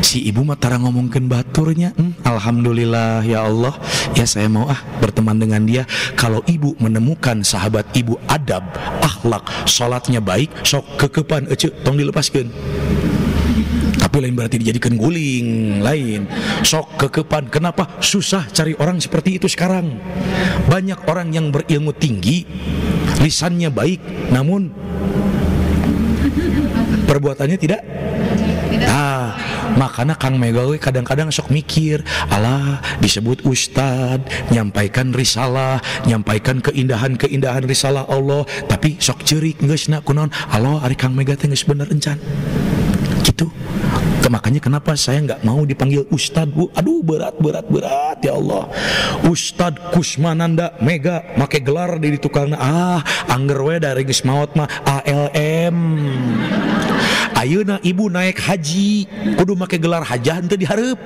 si ibu mah tara ngomongkeun baturnya. Alhamdulillah ya Allah. Ya saya mau berteman dengan dia. Kalau ibu menemukan sahabat ibu adab, akhlak, sholatnya baik, sok kekepan ece tong dilepaskeun. Tapi lain berarti dijadikan guling, lain. Sok kekepan. Kenapa? Susah cari orang seperti itu sekarang. Banyak orang yang berilmu tinggi, lisannya baik, namun perbuatannya tidak Nah, makanya Kang Megawe kadang-kadang sok mikir, alah disebut ustad, nyampaikan risalah, nyampaikan keindahan-keindahan risalah Allah, tapi sok cerik geusna kunaon, Allah ari Kang Mega teh geus bener encan. Gitu. Makanya kenapa saya nggak mau dipanggil Ustad, Bu? Aduh, berat ya Allah. Ustad Kusmananda Mega make gelar di tukangna. Angger we dari geus maot mah ALM. Ayeuna ibu naik haji kudu make gelar hajah henteu dihareup.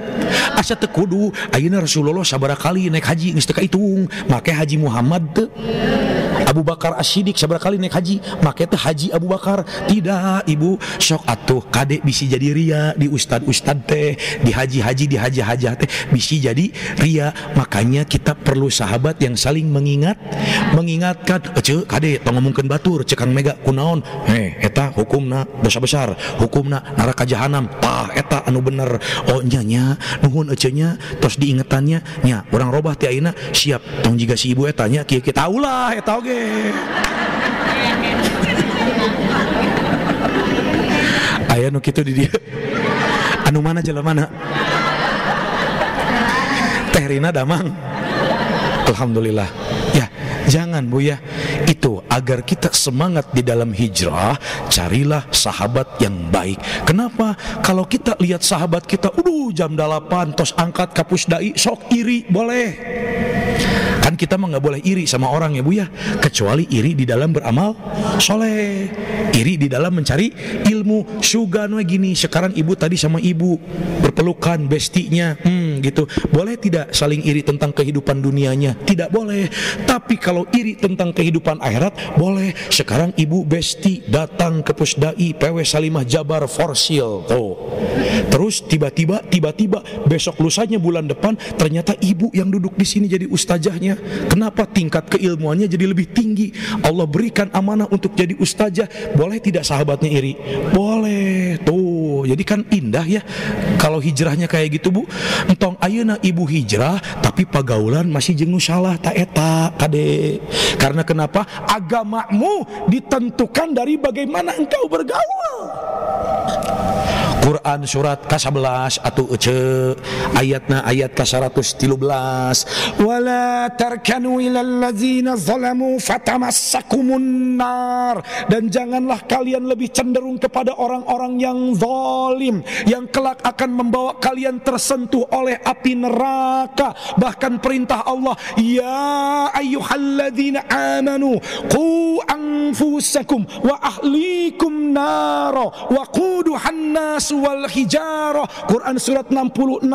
Asa teu kudu. Ayeuna Rasulullah sabaraha kali naik haji geus teu kahitung. Make Haji Muhammad teu. Abu Bakar As-Siddiq sabaraha kali naik haji, make teh Haji Abu Bakar. Tidak, Ibu, sok atuh kade bisi jadi ria di ustad-ustad teh, di haji-haji, di hajah-hajah teh bisi jadi ria. Makanya kita perlu sahabat yang saling mengingatkan. Ece kade tong ngomongkeun batur cek Kang Mega kunaon? Eta hukumna dosa besar, hukumna neraka jahanam. Tah eta anu bener. Oh nya nuhun ece nya, tos diingetannya nya urang robah ti ayeuna siap tong jiga si ibu eta nya kieu kita ulah eta oge. Aya nu kitu di dieu. Anu mana jelemana? Teh Rina Damang. Alhamdulillah. Ya, jangan Bu ya. Itu agar kita semangat di dalam hijrah, carilah sahabat yang baik. Kenapa? Kalau kita lihat sahabat kita, jam 8 tos angkat kapus dai, sok iri boleh. Kan kita mah nggak boleh iri sama orang ya Bu ya, kecuali iri di dalam beramal soleh, iri di dalam mencari ilmu. Sugan we gini, sekarang ibu tadi sama ibu berpelukan bestinya, gitu. Boleh tidak saling iri tentang kehidupan dunianya? Tidak boleh. Tapi kalau iri tentang kehidupan akhirat boleh. Sekarang ibu besti datang ke Pusdai PW Salimah Jabar Forsil. Terus tiba-tiba besok lusanya bulan depan ternyata ibu yang duduk di sini jadi ustazahnya. Kenapa? Tingkat keilmuannya jadi lebih tinggi. Allah berikan amanah untuk jadi ustazah. Boleh tidak sahabatnya iri? Boleh. Tuh, jadi kan indah ya kalau hijrahnya kayak gitu Bu. Entong ayeuna ibu hijrah tapi pagaulan masih jeung nu salah ta eta kade. Karena kenapa? Agamamu ditentukan dari bagaimana engkau bergaul. Quran surat ke-11 atau ayatna ayat ke-113, wala tarkanu ilal ladzina zalamu fatamassakumun nar, dan janganlah kalian lebih cenderung kepada orang-orang yang zalim yang kelak akan membawa kalian tersentuh oleh api neraka. Bahkan perintah Allah, ya ayyuhalladzina amanu qu anfusakum wa ahlikum naro wa quduhan nas wal hijarah. Quran surat 66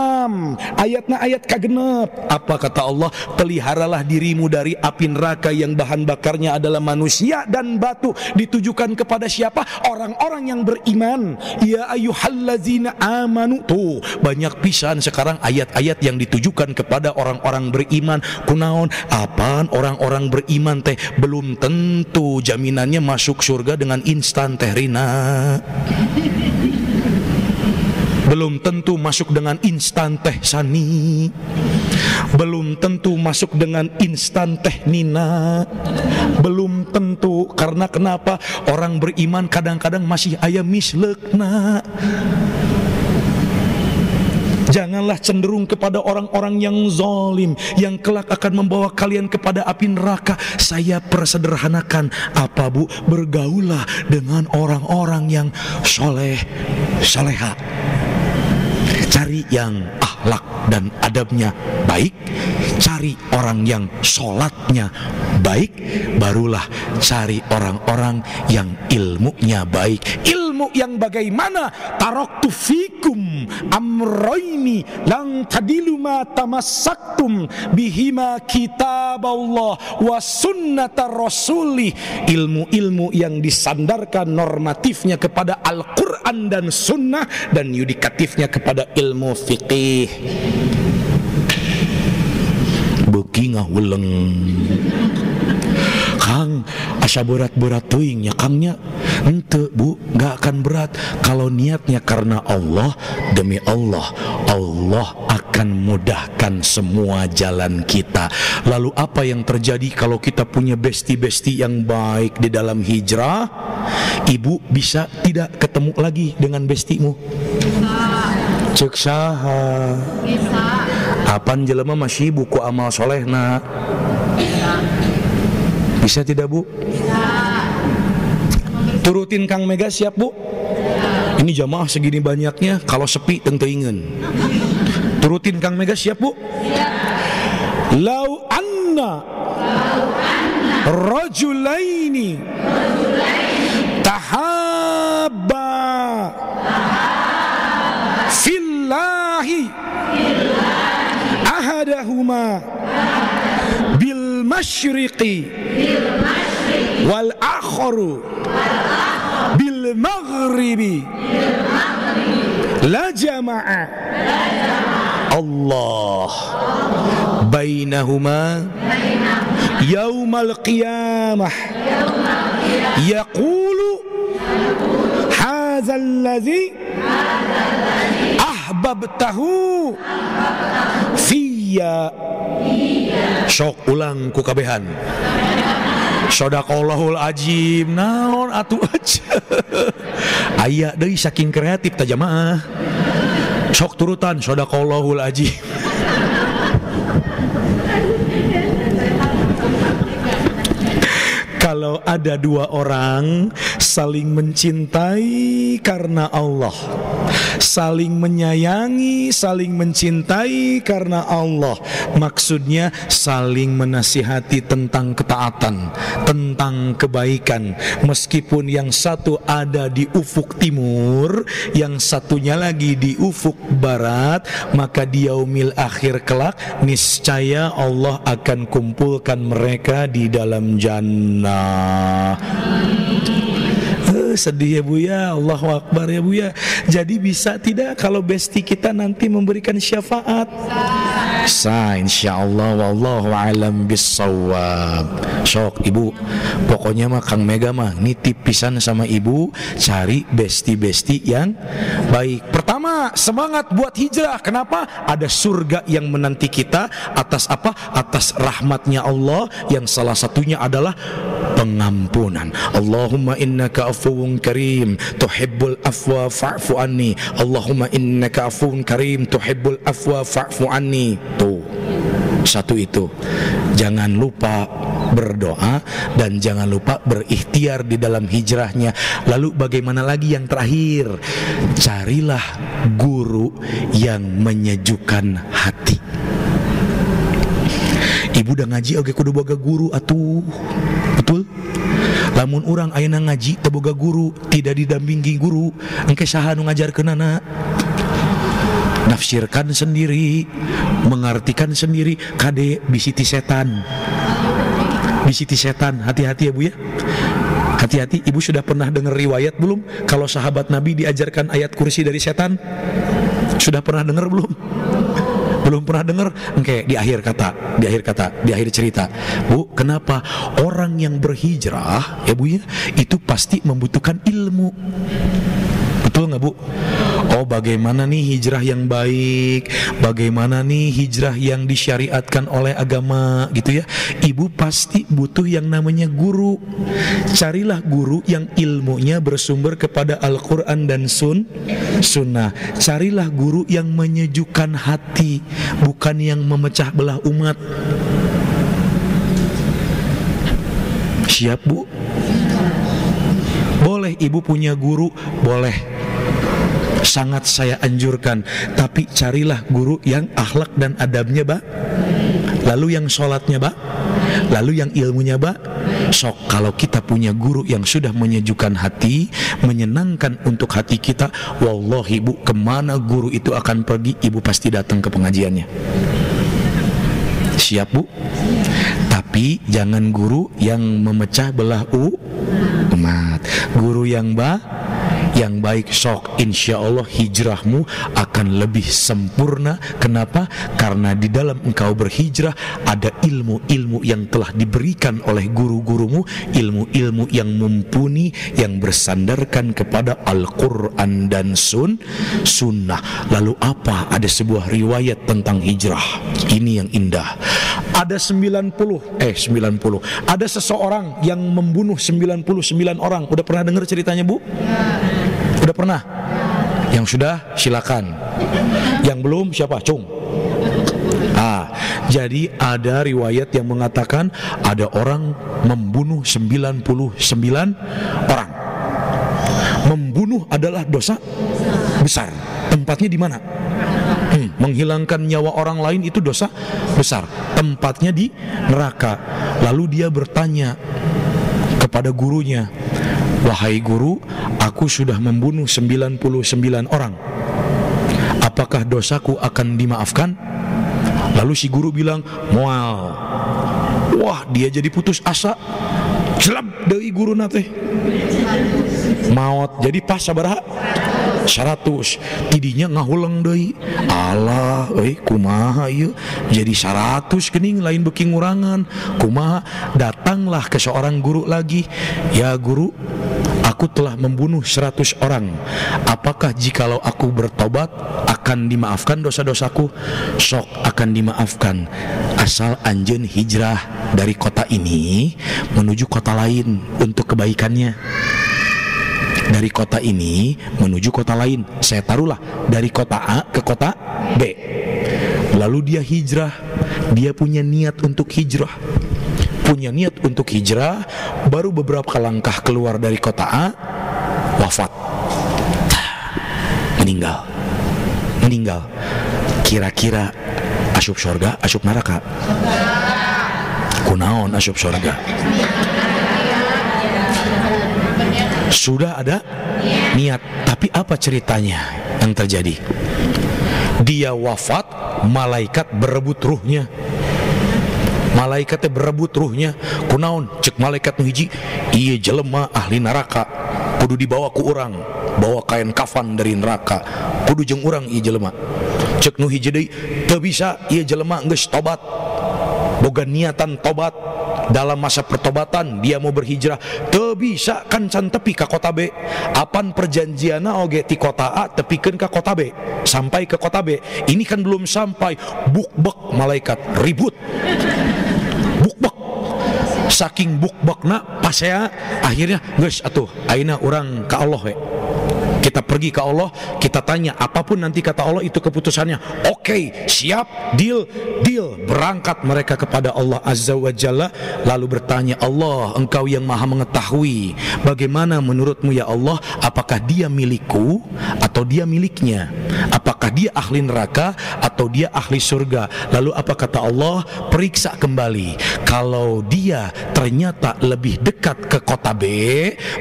ayatna ayat kagenep. Apa kata Allah? Peliharalah dirimu dari api neraka yang bahan bakarnya adalah manusia dan batu. Ditujukan kepada siapa? Orang-orang yang beriman. Ya ayyuhallazina amanu. Tuh banyak pisan sekarang ayat-ayat yang ditujukan kepada orang-orang beriman. Kunaon? Apaan orang-orang beriman teh? Belum tentu jaminannya masuk surga dengan instan teh Rina. Belum tentu masuk dengan instan teh Sani. Belum tentu masuk dengan instan teh Nina. Belum tentu. Karena kenapa? Orang beriman kadang-kadang masih aya misleukna. Janganlah cenderung kepada orang-orang yang zalim yang kelak akan membawa kalian kepada api neraka. Saya persederhanakan. Apa Bu? Bergaullah dengan orang-orang yang soleh, soleha. Cari yang akhlak dan adabnya baik, cari orang yang sholatnya baik, barulah cari orang-orang yang ilmunya baik. Ilmu yang bagaimana? Taraktu fikum amroini lang tadilu ma tamassaktum bihima kitaballah wa sunnata rasulih. Ilmu-ilmu yang disandarkan normatifnya kepada Al-Quran dan Sunnah, dan yudikatifnya kepada ilmu fikih. Beuki ngahuleng Kang, asa berat-berat teuing nya Kangnya. Henteu Bu, gak akan berat kalau niatnya karena Allah, demi Allah. Allah akan mudahkan semua jalan kita. Lalu apa yang terjadi kalau kita punya besti-besti yang baik di dalam hijrah? Ibu bisa tidak ketemu lagi dengan bestimu? Cek saha. Apan jelema masih buku amal solehna? Bisa tidak Bu? Turutin Kang Mega siap Bu? Ini jamaah segini banyaknya, kalau sepi tentu ingin. Turutin Kang Mega siap Bu? Lau anna rajulaini tahabba fillahi ahadahuma bil masyriqi wal akharu bil maghribi la jama'a Allah bainahuma yaumal qiyamah yaqulu hadzal ladzi ahbabtahu fiyya. Sok ulang ku kabehan. Sadaqallahul azim. Naon atuh aja. Aya deui saking kreatif ta jamaah. Sok turutan sadaqallahul azim. Kalau ada dua orang saling mencintai karena Allah, saling menyayangi, saling mencintai karena Allah, maksudnya saling menasihati tentang ketaatan, tentang kebaikan. Meskipun yang satu ada di ufuk timur, yang satunya lagi di ufuk barat, maka di yaumil akhir kelak niscaya Allah akan kumpulkan mereka di dalam jannah. Sedih ya Bu ya, Allahu Akbar ya Bu ya. Jadi bisa tidak kalau besti kita nanti memberikan syafaat? Bisa insyaallah, wallahu alam bissawab. Sok Ibu, pokoknya mah Kang Mega mah nitip pisan sama Ibu, cari besti-besti yang baik. Pertama, semangat buat hijrah. Kenapa? Ada surga yang menanti kita. Atas apa? Atas rahmatnya Allah, yang salah satunya adalah pengampunan. Allahumma innaka afuwun karim tuhibbul afwa fa'fu anni. Allahumma innaka afuwun karim tuhibbul afwa fa'fu anni. Tuh, satu itu. Jangan lupa berdoa dan jangan lupa berikhtiar di dalam hijrahnya. Lalu bagaimana lagi yang terakhir? Carilah guru yang menyejukkan hati. Ibu udah ngaji oge kudu boga guru atuh. Betul? Lamun urang ayeuna ngaji teu boga guru, tidak didampingi guru, engke saha nu ngajarkeunana? Nafsirkan sendiri, mengartikan sendiri, kade bisi ti setan. Bisi ti setan, hati-hati ya Bu ya. Hati-hati, Ibu sudah pernah dengar riwayat belum kalau sahabat Nabi diajarkan ayat kursi dari setan? Sudah pernah dengar belum? Belum pernah dengar? Oke, di akhir cerita. Bu, kenapa orang yang berhijrah ya Bu ya, itu pasti membutuhkan ilmu. Betul nggak Bu? Oh, bagaimana nih hijrah yang baik, bagaimana nih hijrah yang disyariatkan oleh agama gitu ya. Ibu pasti butuh yang namanya guru. Carilah guru yang ilmunya bersumber kepada Al-Quran dan Sunnah. Carilah guru yang menyejukkan hati, bukan yang memecah belah umat. Siap Bu? Boleh Ibu punya guru, boleh. Sangat saya anjurkan. Tapi carilah guru yang akhlak dan adabnya lalu yang sholatnya lalu yang ilmunya Sok, kalau kita punya guru yang sudah menyejukkan hati, menyenangkan untuk hati kita, wallahi Bu, kemana guru itu akan pergi, Ibu pasti datang ke pengajiannya. Siap Bu? Tapi jangan guru yang memecah belah umat. Guru yang baik, sok insya Allah hijrahmu akan akan lebih sempurna. Kenapa? Karena di dalam engkau berhijrah ada ilmu-ilmu yang telah diberikan oleh guru-gurumu, ilmu-ilmu yang mumpuni, yang bersandarkan kepada Al-Quran dan Sunnah. Lalu apa? Ada sebuah riwayat tentang hijrah. Ini yang indah. Ada 90. Ada seseorang yang membunuh 99 orang. Udah pernah dengar ceritanya, Bu? Udah pernah? Yang sudah silakan. Yang belum siapa? Cung. Jadi ada riwayat yang mengatakan ada orang membunuh 99 orang. Membunuh adalah dosa besar. Tempatnya di mana? Menghilangkan nyawa orang lain itu dosa besar. Tempatnya di neraka. Lalu dia bertanya kepada gurunya, "Wahai guru, aku sudah membunuh 99 orang. Apakah dosaku akan dimaafkan?" Lalu si guru bilang, "Moal." Wah, dia jadi putus asa. Jelab deui guruna teh. Maot. Jadi pas sabaraha? 100. Tidinya ngahuleng deui. Allah, kumaha ieu? Jadi 100 geuning lain beuki ngurangan. Kumaha? Datanglah ke seorang guru lagi. "Ya guru, aku telah membunuh 100 orang. Apakah jikalau aku bertobat akan dimaafkan dosa-dosaku?" "Sok akan dimaafkan, asal anjeun hijrah dari kota ini menuju kota lain untuk kebaikannya." Dari kota ini menuju kota lain. Saya taruhlah dari kota A ke kota B. Lalu dia hijrah. Dia punya niat untuk hijrah. Baru beberapa langkah keluar dari kota A, wafat. Meninggal. Kira-kira asup surga, asup neraka? Kunaon asup surga? Sudah ada niat. Tapi apa ceritanya yang terjadi? Dia wafat, malaikat berebut ruhnya. Malaikatnya berebut ruhnya. Kunaon? Cek malaikat nu hiji, ieu jelema ahli neraka, kudu dibawa ku urang, bawa kain kafan dari neraka, kudu jeung urang ieu jelema. Cek nu hiji deui, teu bisa, ieu jelema geus tobat, boga niatan tobat. Dalam masa pertobatan dia mau berhijrah, teu bisa kan can tepi ka kota B. Apan perjanjianna oge ti kota A tepikeun ka kota B, sampai ke kota B. Ini kan belum sampai, bukbek malaikat ribut. Bukbek. Saking bukbekna pasea akhirnya geus atuh ayeuna urang ka Allah we. Kita pergi ke Allah, kita tanya apapun nanti kata Allah itu keputusannya. Oke, siap, deal. Berangkat mereka kepada Allah Azza wa Jalla, lalu bertanya, "Allah, engkau yang maha mengetahui, bagaimana menurutmu ya Allah, apakah dia milikku atau dia miliknya? Apakah dia ahli neraka atau dia ahli surga?" Lalu apa kata Allah? "Periksa kembali. Kalau dia ternyata lebih dekat ke kota B,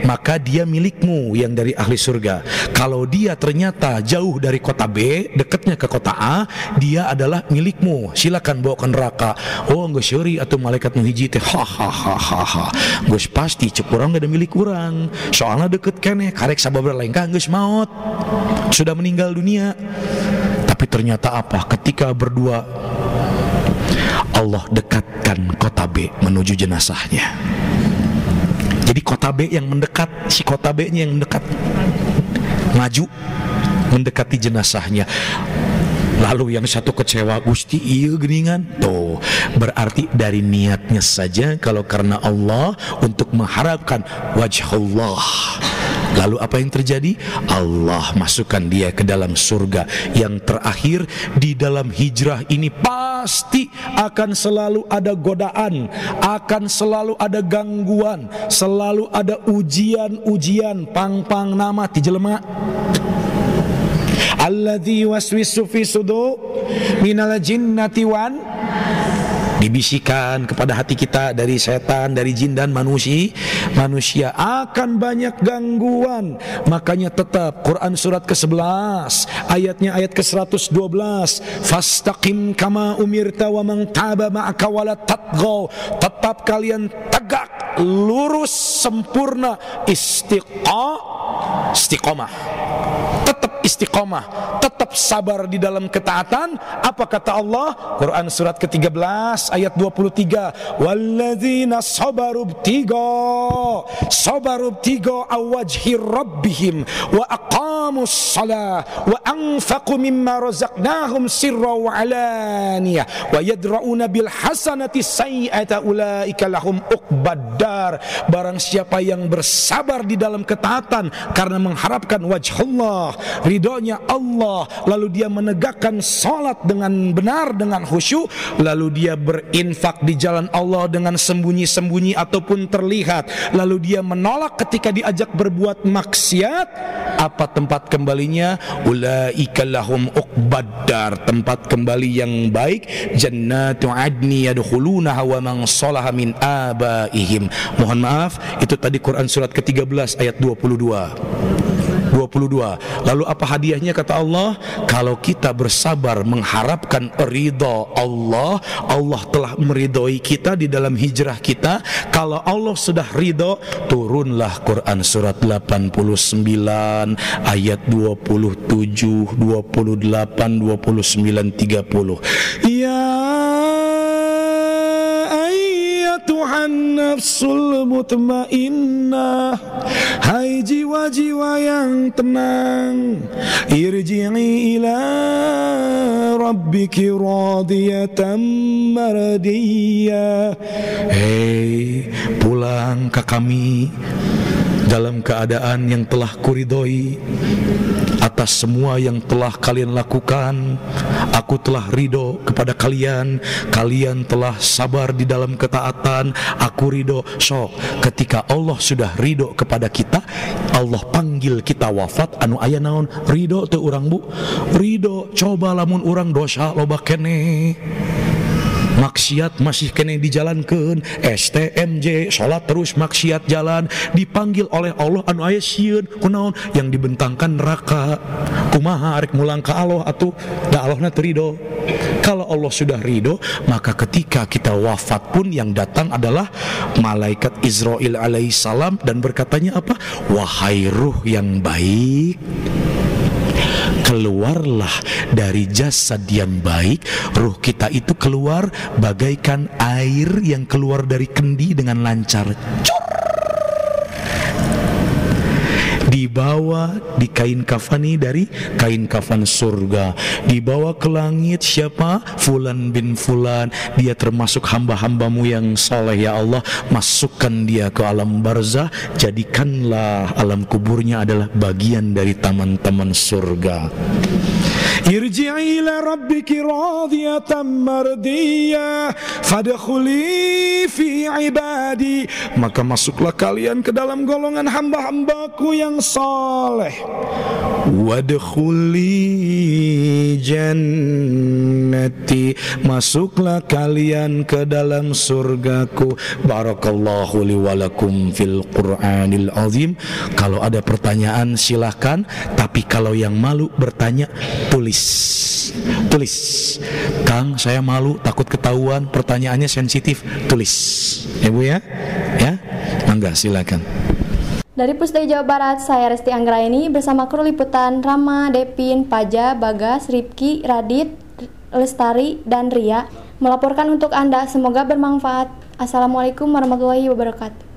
maka dia milikmu yang dari ahli surga. Kalau dia ternyata jauh dari kota B, dekatnya ke kota A, dia adalah milikmu. Silakan bawa ke neraka." Oh, geus seuri atuh malaikat nu hiji teh. Geus pasti cek urang gak ada milik urang. Soalnya deket keneh, karek sababaraha lengkah geus maot. Sudah meninggal dunia. Tapi ternyata apa? Ketika berdua, Allah dekatkan kota B menuju jenazahnya. Jadi kota B yang mendekat, si kota B-nya yang mendekat, maju mendekati jenazahnya. Lalu yang satu kecewa, "Gusti ieu geuningan." Tuh, berarti dari niatnya saja kalau karena Allah untuk mengharapkan wajh Allah. Lalu apa yang terjadi? Allah masukkan dia ke dalam surga. Yang terakhir, di dalam hijrah ini pasti akan selalu ada godaan, akan selalu ada gangguan, selalu ada ujian-ujian. Pang-pang nama ti jelema. Alladzi waswisu fi sudur minal jinnati wan, dibisikan kepada hati kita dari setan, dari jin dan manusia akan banyak gangguan. Makanya tetap Quran surat ke-11 ayatnya ayat ke-112, "Fastaqim kama umirta wa man taba ma'aka wala tatghaw." Tetap kalian tegak, lurus, sempurna, istiqomah. tetap istiqomah, tetap sabar di dalam ketaatan. Apa kata Allah? Quran surat ke-13 ayat 23, walladzina sabaru ibtiga awajhi rabbihim wa aqamus shalah wa anfaqu mimma razaqnahum sirra wa alaniyah wa yadra'una bil hasanati sayyi'ata ulaika lahum uqbaddar. Barang siapa yang bersabar di dalam ketaatan karena mengharapkan wajhullah, ridhonya Allah, lalu dia menegakkan salat dengan benar, dengan khusyuk, lalu dia berinfak di jalan Allah dengan sembunyi-sembunyi ataupun terlihat, lalu dia menolak ketika diajak berbuat maksiat, apa tempat kembalinya? Ulaika lahum uqbaddar, tempat kembali yang baik, jannatu adni yadkhulunaha wa man salaha min abaihim. Mohon maaf, itu tadi Quran surat ke-13 ayat 22. Lalu apa hadiahnya kata Allah? Kalau kita bersabar mengharapkan ridha Allah, Allah telah meridhoi kita di dalam hijrah kita. Kalau Allah sudah ridho, turunlah Quran surat 89 ayat 27, 28, 29, 30. Ya Tuhan nafsul mutmainnah, hai jiwa-jiwa yang tenang, irji'i ila rabbiki radiyatan mardiyah. Hei, pulang ke kami dalam keadaan yang telah kuridhoi atas semua yang telah kalian lakukan. Aku telah ridho kepada kalian, kalian telah sabar di dalam ketaatan, aku ridho. So, ketika Allah sudah ridho kepada kita, Allah panggil kita wafat, anu aya naon? Ridho teu urang Bu? Ridho. Coba lamun urang dosa loba keneh, maksiat masih kena dijalankan, STMJ salat terus maksiat jalan, dipanggil oleh Allah anu aya sieun kunaon yang dibentangkan neraka. Kumaha arek mulang ka Allah atuh da Allahna teu ridho. Kalau Allah sudah ridho, maka ketika kita wafat pun yang datang adalah malaikat Israil alaihissalam dan berkatanya apa? Wahai ruh yang baik, keluarlah dari jasad yang baik. Ruh kita itu keluar bagaikan air yang keluar dari kendi dengan lancar. Dibawa di kain kafani dari kain kafan surga, dibawa ke langit. Siapa? Fulan bin Fulan, dia termasuk hamba-hambamu yang saleh ya Allah. Masukkan dia ke alam barzah, jadikanlah alam kuburnya adalah bagian dari taman-taman surga. Irji'i ila rabbiki radiyatan mardiyah fadkhuli fi ibadi, maka masuklah kalian ke dalam golongan hamba-hambaku yang saleh. Wadkhuli jannati, masuklah kalian ke dalam surgaku. Barakallahu li wa lakum fil Qur'anil azim. Kalau ada pertanyaan silahkan, tapi kalau yang malu bertanya, tulis. Kang, saya malu, takut ketahuan, pertanyaannya sensitif, tulis ya Bu ya. Mangga silakan. Dari Pusdai Jawa Barat, saya Resti Anggraini bersama kru liputan Rama, Depin, Paja, Bagas, Ripki, Radit, Lestari, dan Ria melaporkan untuk Anda. Semoga bermanfaat. Assalamualaikum warahmatullahi wabarakatuh.